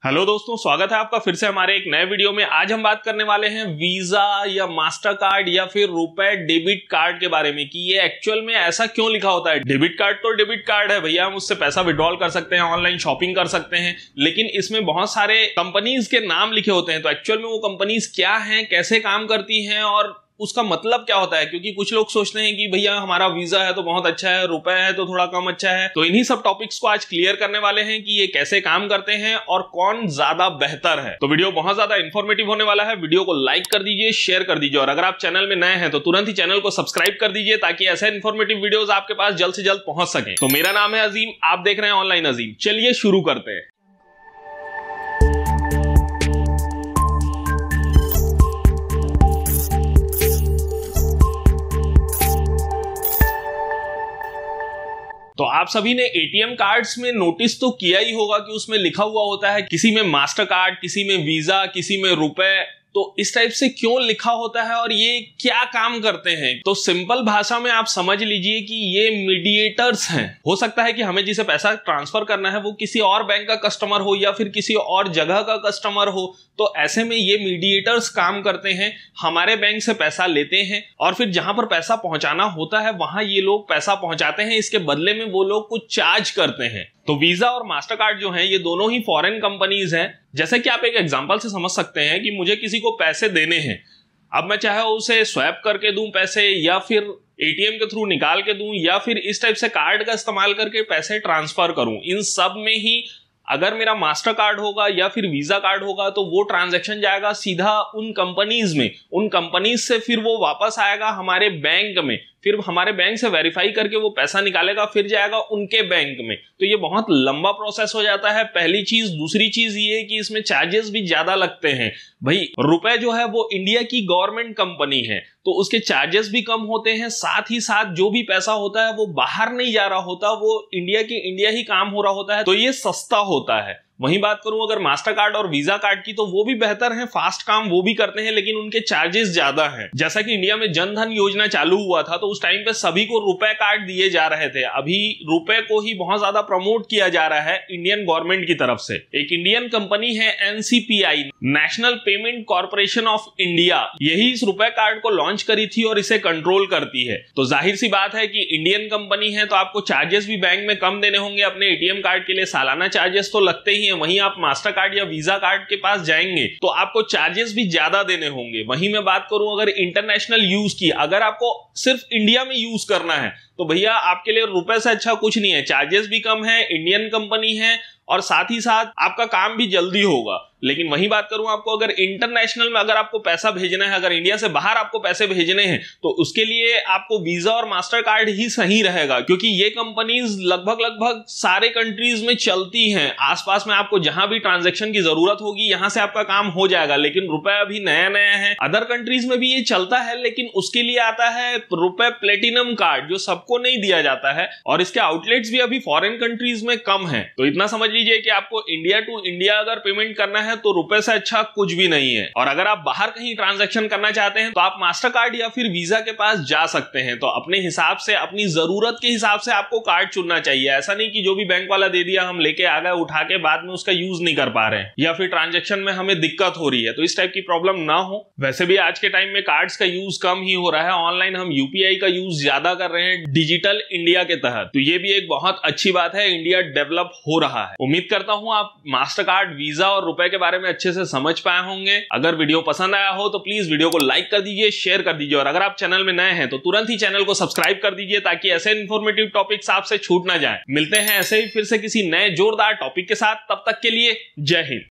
Hello दोस्तों, स्वागत है आपका फिर से हमारे एक नए वीडियो में। आज हम बात करने वाले हैं वीजा या मास्टर कार्ड या फिर रुपए डेबिट कार्ड के बारे में कि ये एक्चुअल में ऐसा क्यों लिखा होता है। डेबिट कार्ड तो डेबिट कार्ड है भैया, हम उससे पैसा विड्रॉल कर सकते हैं, ऑनलाइन शॉपिंग कर सकते हैं, लेकिन इसमें बहुत सारे कंपनीज के नाम लिखे होते हैं। तो एक्चुअल में वो कंपनीज क्या हैं, कैसे काम करती हैं और उसका मतलब क्या होता है, क्योंकि कुछ लोग सोचते हैं कि भैया हमारा वीजा है तो बहुत अच्छा है, रुपए है तो थोड़ा कम अच्छा है। तो इन्हीं सब टॉपिक्स को आज क्लियर करने वाले हैं कि ये कैसे काम करते हैं और कौन ज्यादा बेहतर है। तो वीडियो बहुत ज्यादा इंफॉर्मेटिव होने वाला है। वीडियो को लाइक कर दीजिए, शेयर कर दीजिए और अगर आप चैनल में नए हैं तो तुरंत ही चैनल को सब्सक्राइब कर दीजिए ताकि ऐसे इंफॉर्मेटिव वीडियोस आपके पास जल्द से जल्द पहुंच सके। तो मेरा नाम है अजीम, आप देख रहे हैं ऑनलाइन अजीम। चलिए शुरू करते हैं। तो आप सभी ने एटीएम कार्ड्स में नोटिस तो किया ही होगा कि उसमें लिखा हुआ होता है किसी में मास्टर कार्ड, किसी में वीजा, किसी में रुपए। तो इस टाइप से क्यों लिखा होता है और ये क्या काम करते हैं? तो सिंपल भाषा में आप समझ लीजिए कि ये मीडिएटर्स हैं। हो सकता है कि हमें जिसे पैसा ट्रांसफर करना है वो किसी और बैंक का कस्टमर हो या फिर किसी और जगह का कस्टमर हो। तो ऐसे में ये मीडिएटर्स काम करते हैं, हमारे बैंक से पैसा लेते हैं और फिर जहां पर पैसा पहुंचाना होता है वहां ये लोग पैसा पहुंचाते हैं। इसके बदले में वो लोग कुछ चार्ज करते हैं। तो वीजा और मास्टर कार्ड जो हैं ये दोनों ही फॉरेन कंपनीज हैं। जैसे कि आप एक एग्जांपल से समझ सकते हैं कि मुझे किसी को पैसे देने हैं, अब मैं चाहे उसे स्वैप करके दूं पैसे या फिर एटीएम के थ्रू निकाल के दूं या फिर इस टाइप से कार्ड का इस्तेमाल करके पैसे ट्रांसफर करूं, इन सब में ही अगर मेरा मास्टर कार्ड होगा या फिर वीजा कार्ड होगा तो वो ट्रांजैक्शन जाएगा सीधा उन कंपनीज में, उन कंपनीज से फिर वो वापस आएगा हमारे बैंक में, फिर हमारे बैंक से वेरीफाई करके वो पैसा निकालेगा, फिर जाएगा उनके बैंक में। तो ये बहुत लंबा प्रोसेस हो जाता है, पहली चीज। दूसरी चीज ये है कि इसमें चार्जेस भी ज्यादा लगते हैं। भाई रुपए जो है वो इंडिया की गवर्नमेंट कंपनी है तो उसके चार्जेस भी कम होते हैं, साथ ही साथ जो भी पैसा होता है वो बाहर नहीं जा रहा होता, वो इंडिया के इंडिया ही काम हो रहा होता है, तो ये सस्ता होता है। वहीं बात करूं अगर मास्टर कार्ड और वीजा कार्ड की तो वो भी बेहतर है, फास्ट काम वो भी करते हैं, लेकिन उनके चार्जेस ज्यादा हैं। जैसा कि इंडिया में जन धन योजना चालू हुआ था तो उस टाइम पे सभी को रुपए कार्ड दिए जा रहे थे। अभी रुपए को ही बहुत ज्यादा प्रमोट किया जा रहा है इंडियन गवर्नमेंट की तरफ से। एक इंडियन कंपनी है NCPI, national payment corporation of India, यही इस रुपए कार्ड को लॉन्च करी थी और इसे कंट्रोल करती है। तो जाहिर सी बात है कि इंडियन कंपनी है तो आपको चार्जेस भी बैंक में कम देने होंगे। अपने एटीएम कार्ड के लिए सालाना चार्जेस तो लगते ही हैं, वहीं आप मास्टर कार्ड या वीजा कार्ड के पास जाएंगे तो आपको चार्जेस भी ज्यादा देने होंगे। वहीं मैं बात करूं अगर इंटरनेशनल यूज की, अगर आपको सिर्फ इंडिया में यूज करना है तो भैया आपके लिए रुपए से अच्छा कुछ नहीं है। चार्जेस भी कम है, इंडियन कंपनी है और साथ ही साथ आपका काम भी जल्दी होगा। लेकिन वही बात करूं आपको अगर इंटरनेशनल में अगर आपको पैसा भेजना है, अगर इंडिया से बाहर आपको पैसे भेजने हैं तो उसके लिए आपको वीजा और मास्टर कार्ड ही सही रहेगा, क्योंकि ये कंपनीज लगभग सारे कंट्रीज में चलती हैं। आसपास में आपको जहां भी ट्रांजैक्शन की जरूरत होगी यहां से आपका काम हो जाएगा। लेकिन रुपए अभी नया नया है, अदर कंट्रीज में भी ये चलता है, लेकिन उसके लिए आता है रुपए प्लेटिनम कार्ड जो सबको नहीं दिया जाता है और इसके आउटलेट्स भी अभी फॉरेन कंट्रीज में कम है। तो इतना समझ लीजिए कि आपको इंडिया टू इंडिया अगर पेमेंट करना है तो रुपए से अच्छा कुछ भी नहीं है। और अगर आप बाहर कहीं ट्रांजैक्शन करना चाहते हैं तो आप मास्टर कार्ड या फिर वीजा के पास जा सकते हैं। तो अपने हिसाब से, अपनी जरूरत के हिसाब से आपको कार्ड चुनना चाहिए। ऐसा नहीं कि जो भी बैंक वाला दे दिया हम लेके आ गए उठा के, बाद में उसका यूज नहीं कर पा रहे हैं या फिर ट्रांजैक्शन में हमें दिक्कत हो रही है। तो इस टाइप की प्रॉब्लम ना हो। वैसे भी आज के टाइम में कार्ड्स का यूज कम ही हो रहा है, ऑनलाइन हम यूपीआई का यूज ज्यादा कर रहे हैं डिजिटल इंडिया के तहत। तो ये भी एक बहुत अच्छी बात है, इंडिया डेवलप हो रहा है। उम्मीद करता हूं आप मास्टर कार्ड, वीजा और रुपए के बारे में अच्छे से समझ पाए होंगे। अगर वीडियो पसंद आया हो तो प्लीज वीडियो को लाइक कर दीजिए, शेयर कर दीजिए और अगर आप चैनल में नए हैं तो तुरंत ही चैनल को सब्सक्राइब कर दीजिए ताकि ऐसे इंफॉर्मेटिव टॉपिक्स आपसे छूट ना जाए। मिलते हैं ऐसे ही फिर से किसी नए जोरदार टॉपिक के साथ, तब तक के लिए जय हिंद।